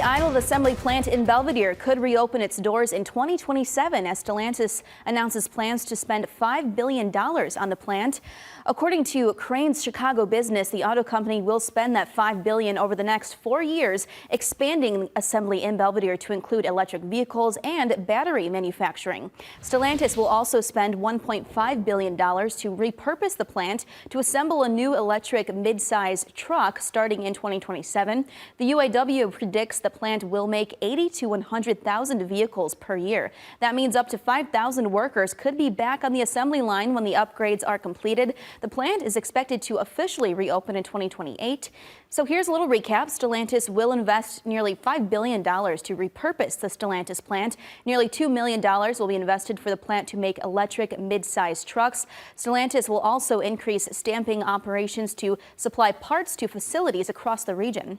The idled assembly plant in Belvidere could reopen its doors in 2027 as Stellantis announces plans to spend $5 billion on the plant. According to Crain's Chicago Business, the auto company will spend that $5 billion over the next 4 years, expanding assembly in Belvidere to include electric vehicles and battery manufacturing. Stellantis will also spend $1.5 billion to repurpose the plant to assemble a new electric mid-size truck starting in 2027. The UAW predicts the plant will make 80 to 100,000 vehicles per year. That means up to 5,000 workers could be back on the assembly line when the upgrades are completed. The plant is expected to officially reopen in 2028. So here's a little recap. Stellantis will invest nearly $5 billion to repurpose the Stellantis plant. Nearly $2 million will be invested for the plant to make electric mid-size trucks. Stellantis will also increase stamping operations to supply parts to facilities across the region.